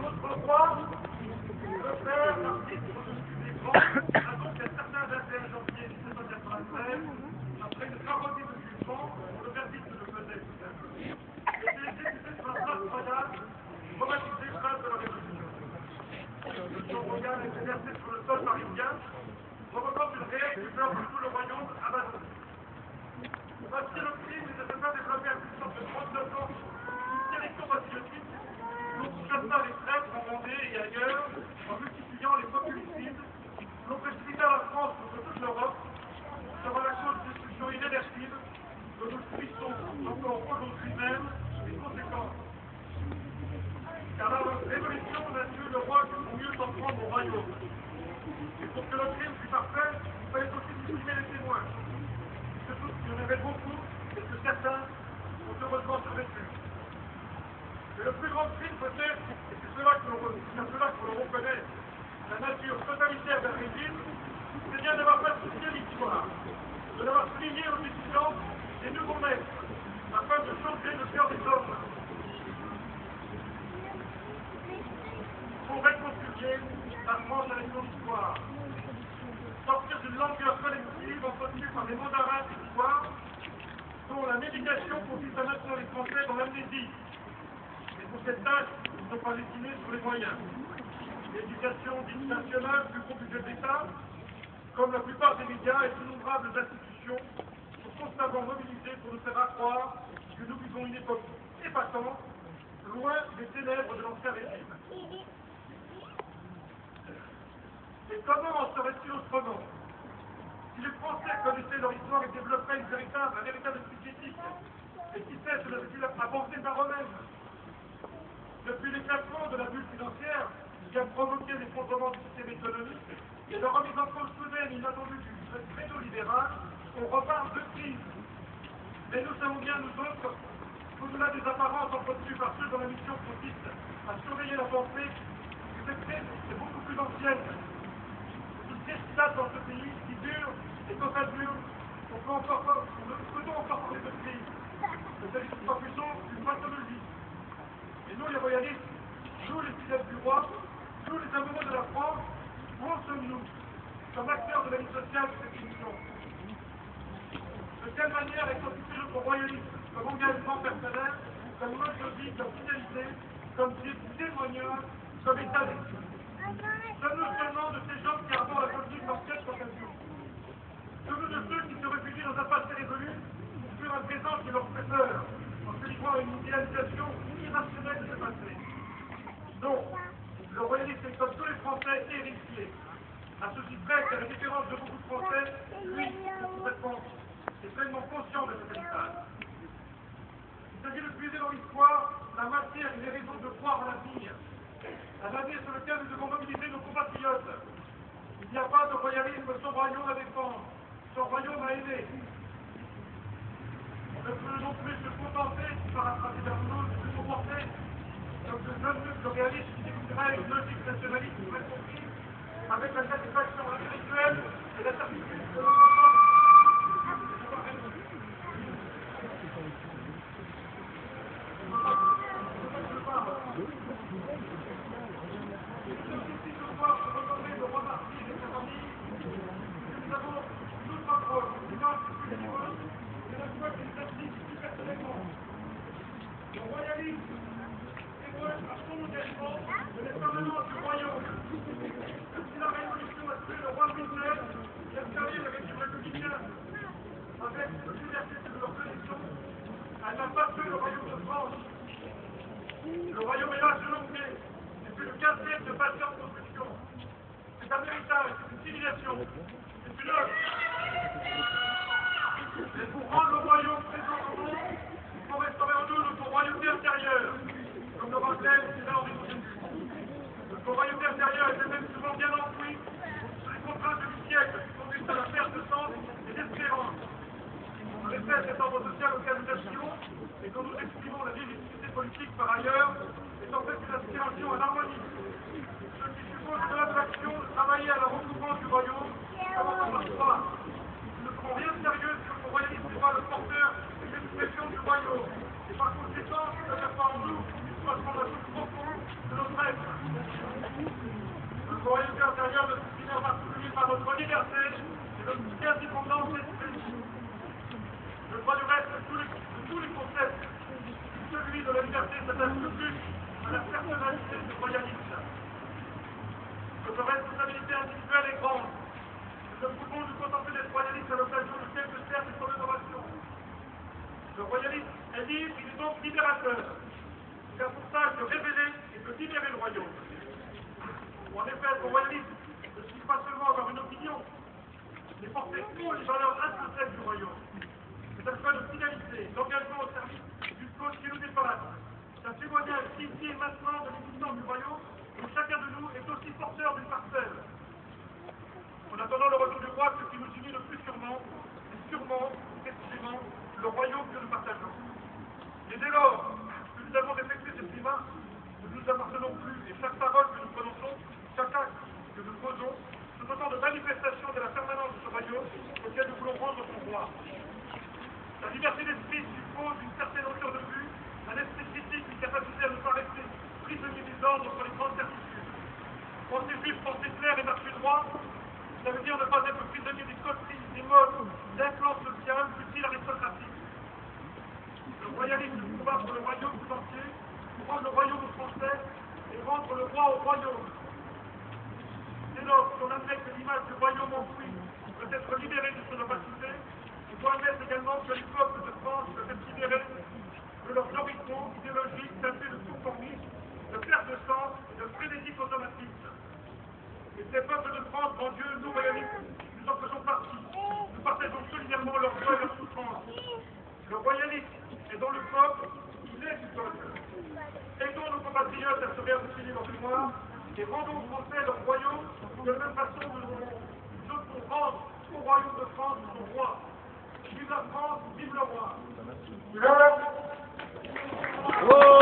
Notre droit de faire l'article au-dessus des grands a donc à certains 21 janvier 1793, après une parodie de jugement, le verdict le faisait tout à l'heure. Était exécuté sur la place royale, rebaptisée place de la Révolution. Le son royal était versé sur le sol parisien, provoquant une réelle fureur de tout le royaume abandonné. Voici le crime et ne s'est pas développé à puissance de 39 ans, une sélection patriotique dont chassa les traîtres en Vendée et ailleurs, en multipliant les populicides, l'on précipita la France contre toute l'Europe, sera la cause de destruction irréversible que nous subissons encore aujourd'hui même les conséquences. Car la révolution n'a tué le roi que pour mieux s'en prendre au royaume. Et pour que le crime fût parfait, il fallait aussi supprimer les témoins. Surtout qu'il y en avait beaucoup et que certains ont heureusement survécu. Mais le plus grand crime peut-être, et c'est cela que l'on reconnaît, la nature totalitaire d'un régime, c'est bien d'avoir falsifié l'histoire, de l'avoir plié aux décisions des nouveaux maîtres, afin de changer le cœur des hommes. Pour réconcilier la France avec son histoire, sortir d'une langueur collective entretenue par les mandarins d'histoire, dont la médication consiste à maintenir les Français dans l'amnésie. Et pour cette tâche, ils ne sont pas destinés sur les moyens. L'éducation dite nationale du gros budget de l'État, comme la plupart des médias et d'innombrables institutions, sont constamment mobilisés pour nous faire croire que nous vivons une époque épatante, loin des ténèbres de l'ancien régime. Et comment en serait-il autrement si les Français connaissaient leur histoire et développeraient un véritable esprit critique, et qui cessent de avancer par eux-mêmes? Depuis l'éclatement de la bulle financière qui a provoqué l'effondrement du système économique et la remise en cause soudaine et inattendue du credo libéral, on reparle de crise. Mais nous savons bien, nous autres, qu'au-delà des apparences entretenues par ceux dont la mission consiste à surveiller la pensée, que cette crise est beaucoup plus ancienne. Une crise qui date dans ce pays, qui dure, et quand ça dure, on peut encore parler de crise. Mais c'est pas plutôt une pathologie. Et nous, les royalistes, nous, les fidèles du roi, nous, les amoureux de la France, où en sommes-nous comme acteurs de la vie sociale de cette mission? De quelle manière est constitué notre royalisme comme engagement personnel, comme mode de vie, comme fidélité, comme témoignage, comme état d'esprit? Sommes-nous seulement de ces gens qui arborent la politique dans cette occasion? Sommes-nous de ceux qui se réfugient dans un passé révolu pour fuir un présent qui leur fait peur, en se livrant à une idéalisation irrationnelle de ce passé? Non, le royaliste est comme tous les Français héritiers. À ceci près qu'à la différence de beaucoup de Français, lui, est pleinement conscient de cet héritage. Il s'agit de puiser dans l'histoire la matière et les raisons de croire à l'avenir. Un avenir sur lequel nous devons mobiliser nos compatriotes. Il n'y a pas de royalisme sans royaume à défendre, sans royaume à aider. On ne peut non plus se contenter, par un traité d'Arnaud, de se comporter comme de jeunes réalistes qui découvraient une logique nationaliste très comprise, avec la satisfaction intellectuelle et la certitude de notre force. Le royalisme témoigne par son engagement de l'épermanence du royaume. Même si la Révolution a tué le roi Louis-XIV, qui a servi le régime républicain avec toute liberté de leur connexion, elle n'a pas tué le royaume de France. Le royaume est là selon lui, depuis le 15 siècle de patiente construction. C'est un héritage, c'est une civilisation, c'est une œuvre. Et pour rendre le royaume présent au monde, il faut restaurer en nous notre royauté intérieure, comme le rappelait César Henri de Saint-Just. Notre royauté intérieure était même souvent bien enfouie sous les contraintes du siècle qui conduisent à la perte de sens et d'espérance. En effet, cet ordre social auquel nous aspirons et dont nous exprimons la légitimité politique par ailleurs est en fait une aspiration à l'harmonie. Ce qui suppose de l'action de travailler à la recouvrance du royaume, commençant par trois. Nous ne prenons rien de sérieux si le royalisme n'est pas le porteur et l'expression du royaume. Et par conséquent, il ne fait pas en nous une transformation profonde de notre être. liberté et de l'indépendance d'esprit. Je crois du reste que tous les concepts, celui de la liberté s'attache le plus à la personnalité du royaliste. Notre responsabilité individuelle est grande. Nous ne pouvons nous contenter d'être royalistes à l'occasion de quelques cercles de commémoration. Le royalisme est libre, il est donc libérateur. Il a pour tâche de révéler et de libérer le royaume. En effet, être royaliste ne signifie pas seulement avoir une opinion, mais porter haut les valeurs intrinsèques du royaume. C'est un choix de fidélité, d'engagement au service d'une cause qui nous dépasse. C'est un témoignage ici et maintenant de l'existence du royaume, où chacun de nous est aussi porteur d'une parcelle. En attendant le retour du roi, ce qui nous unit le plus sûrement, c'est sûrement, précisément, le royaume que nous partageons. Et dès lors que nous avons respecté ce climat, nous ne nous appartenons plus, et chaque parole que nous prononçons, chaque acte que nous posons, sont autant de manifestations de la permanence de ce royaume auquel nous voulons rendre son roi. La liberté d'esprit suppose une certaine hauteur de vue, un esprit critique, une capacité à ne pas rester prisonnier des ordres sur les grandes certitudes. Penser juste, penser clair et marcher droit, ça veut dire ne pas être prisonnier des coteries, des modes, d'influence sociale, fut-il aristocratique. Le royalisme se combat pour le royaume tout entier, pour rendre le royaume aux Français et rendre le roi au royaume. Dès lors qu'on admet que l'image du royaume enfoui peut être libérée de son opacité, on doit admettre également que les peuples de France peuvent être libérés de leurs horizons idéologiques teintés de conformisme, de perte de sens et de frénésie consommatrice. Et ces peuples de France, grand Dieu, nous royalistes, nous en faisons partie. Nous partageons solidairement leurs joies et leurs souffrances. Le royalisme est dans le peuple, il est du peuple. Aidons nos compatriotes à se réassocier leur mémoire et rendons aux Français leur royaume de la même façon que nous autres rendre au royaume de France son roi. Vive la France, vive le roi. Oh